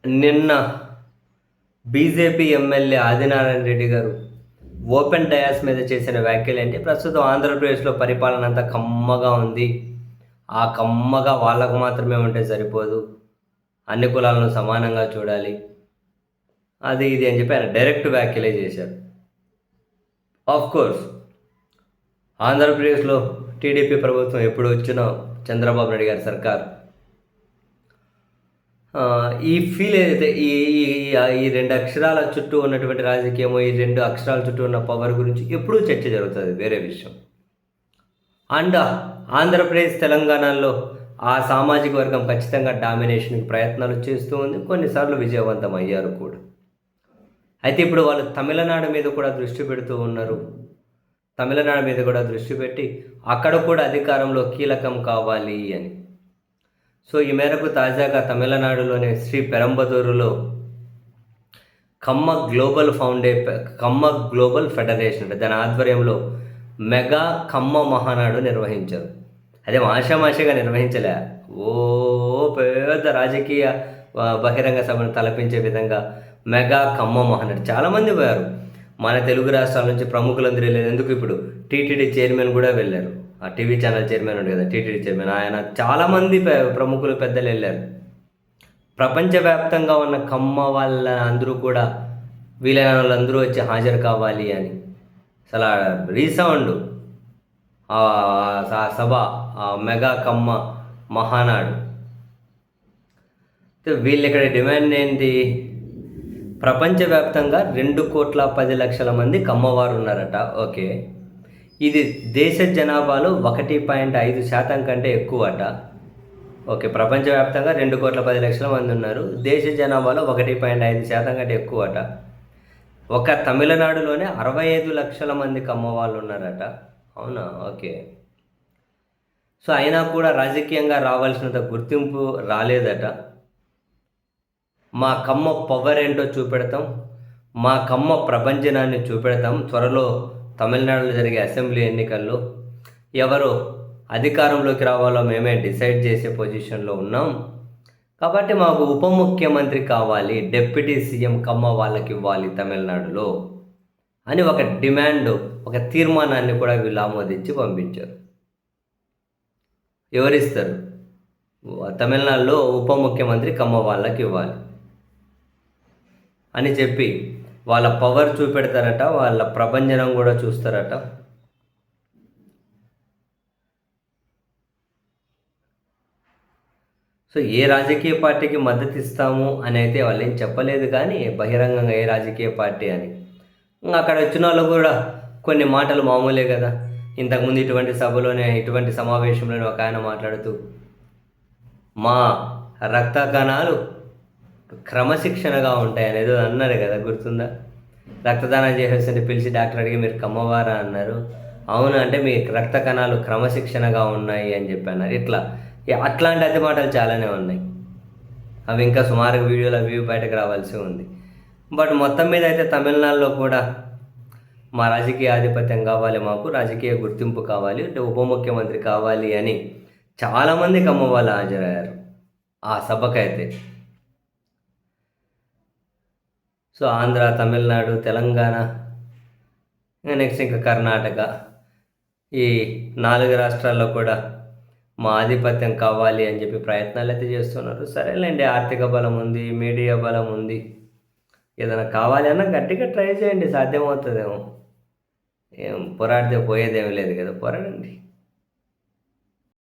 నిన్న BJP MLA Adinarayana Reddy గారు open dais మీద చేసిన వ్యాఖ్యలు ఏంటి, ప్రస్తుతం ఆంధ్రప్రదేశ్లో పరిపాలన అంతా కమ్మగా ఉంది, ఆ కమ్మగా వాళ్ళకు మాత్రమే ఉంటే సరిపోదు, అన్ని కులాలను సమానంగా చూడాలి, అది ఇది అని చెప్పి ఆయన డైరెక్ట్ వ్యాఖ్యలే చేశారు. ఆఫ్ కోర్స్ ఆంధ్రప్రదేశ్లో టీడీపీ ప్రభుత్వం ఎప్పుడు వచ్చినా చంద్రబాబు నాయుడు గారి సర్కార్ ఈ ఫీల్ ఏదైతే ఈ ఈ రెండు అక్షరాల చుట్టూ ఉన్నటువంటి రాజకీయము, ఈ రెండు అక్షరాల చుట్టూ ఉన్న పవర్ గురించి ఎప్పుడూ చర్చ జరుగుతుంది, వేరే విషయం. అండ్ ఆంధ్రప్రదేశ్ తెలంగాణలో ఆ సామాజిక వర్గం ఖచ్చితంగా డామినేషన్కి ప్రయత్నాలు చేస్తూ ఉంది, కొన్నిసార్లు విజయవంతం అయ్యారు కూడా. అయితే ఇప్పుడు వాళ్ళు తమిళనాడు మీద కూడా దృష్టి పెడుతూ ఉన్నారు. తమిళనాడు మీద కూడా దృష్టి పెట్టి అక్కడ కూడా అధికారంలో కీలకం కావాలి అని. సో ఈ మేరకు తాజాగా తమిళనాడులోని శ్రీ పెరంబదూరులో కమ్మ గ్లోబల్ ఫెడరేషన్ అంటే దాని ఆధ్వర్యంలో మెగా కమ్మ మహానాడు నిర్వహించారు. అదే ఆషామాషిగా నిర్వహించలే, ఓ పెద్ద రాజకీయ బహిరంగ సభను తలపించే విధంగా మెగా కమ్మ మహానాడు. చాలామంది పోయారు, మన తెలుగు రాష్ట్రాల నుంచి ప్రముఖులందరూ వెళ్ళారు. ఎందుకు ఇప్పుడు టీటీడీ చైర్మన్ కూడా వెళ్ళారు, ఆ టీవీ ఛానల్ చైర్మన్ ఉంది కదా, టీటీడీ చైర్మన్, ఆయన చాలామంది ప్రముఖులు పెద్దలు వెళ్ళారు. ప్రపంచవ్యాప్తంగా ఉన్న కమ్మ వాళ్ళ అందరూ కూడా వీలైన వాళ్ళందరూ వచ్చి హాజరు కావాలి అని అసలు రీసౌండ్ ఆ సభ, ఆ మెగా కమ్మ మహానాడు. వీళ్ళు ఇక్కడ డిమాండ్ ఏంటి, ప్రపంచవ్యాప్తంగా 2,10,00,000 మంది కమ్మవారు ఉన్నారట. ఓకే, ఇది దేశ జనాభాలో 1.5% కంటే ఎక్కువ అట. ఓకే, ప్రపంచవ్యాప్తంగా 2,10,00,000 మంది ఉన్నారు, దేశ జనాభాలో 1.5% కంటే ఎక్కువ అట. ఒక తమిళనాడులోనే 65 లక్షల మంది కమ్మవాళ్ళు ఉన్నారట. అవునా, ఓకే. సో అయినా కూడా రాజకీయంగా రావాల్సినంత గుర్తింపు రాలేదట. మా కమ్మ పవర్ ఏంటో చూపెడతాం, మా కమ్మ ప్రపంచనాన్ని చూపెడతాం, త్వరలో తమిళనాడులో జరిగే అసెంబ్లీ ఎన్నికల్లో ఎవరు అధికారంలోకి రావాలో మేమే డిసైడ్ చేసే పొజిషన్లో ఉన్నాం, కాబట్టి మాకు ఉప ముఖ్యమంత్రి కావాలి, డిప్యూటీ సీఎం కమ్మ వాళ్ళకి ఇవ్వాలి తమిళనాడులో అని ఒక డిమాండ్, ఒక తీర్మానాన్ని కూడా వీళ్ళు ఆమోదించి పంపించారు. ఎవరిస్తారు, తమిళనాడులో ఉప ముఖ్యమంత్రి కమ్మ వాళ్ళకి ఇవ్వాలి అని చెప్పి వాళ్ళ పవర్ చూపెడతారట, వాళ్ళ ప్రభంజనం కూడా చూస్తారట. సో ఏ రాజకీయ పార్టీకి మద్దతు ఇస్తాము అని అయితే వాళ్ళు ఏం చెప్పలేదు, కానీ బహిరంగంగా ఏ రాజకీయ పార్టీ అని. అక్కడ వచ్చిన వాళ్ళు కూడా కొన్ని మాటలు మామూలే కదా. ఇంతకుముందు ఇటువంటి సభలోనే, ఇటువంటి సమావేశంలోనే ఒక ఆయన మాట్లాడుతూ మా రక్త కణాలు క్రమశిక్షణగా ఉంటాయి అనేది అన్నారు కదా, గుర్తుందా? రక్తదానం చేసేస్తుంటే పిలిచి డాక్టర్ అడిగి మీరు కమ్మవారా అన్నారు. అవును అంటే మీ రక్త కణాలు క్రమశిక్షణగా ఉన్నాయి అని చెప్పి అన్నారు. అట్లాంటి అతి మాటలు చాలానే ఉన్నాయి, అవి ఇంకా సుమారు వీడియోలు అవి బయటకు రావాల్సి ఉంది. బట్ మొత్తం మీద అయితే తమిళనాడులో కూడా మా రాజకీయ ఆధిపత్యం కావాలి, మాకు రాజకీయ గుర్తింపు కావాలి, అంటే ఉప ముఖ్యమంత్రి కావాలి అని చాలామంది కమ్మ వాళ్ళు హాజరయ్యారు ఆ సభకైతే. సో ఆంధ్ర, తమిళనాడు, తెలంగాణ, నెక్స్ట్ ఇంకా కర్ణాటక, ఈ 4 రాష్ట్రాల్లో కూడా మా ఆధిపత్యం కావాలి అని చెప్పి ప్రయత్నాలు అయితే చేస్తున్నారు. సరేలేండి, ఆర్థిక బలం ఉంది, మీడియా బలం ఉంది, ఏదైనా కావాలి అన్నా గట్టిగా ట్రై చేయండి, సాధ్యమవుతుందేమో. ఏం పోరాడితే పోయేదేమీ లేదు కదా, పోరాడండి.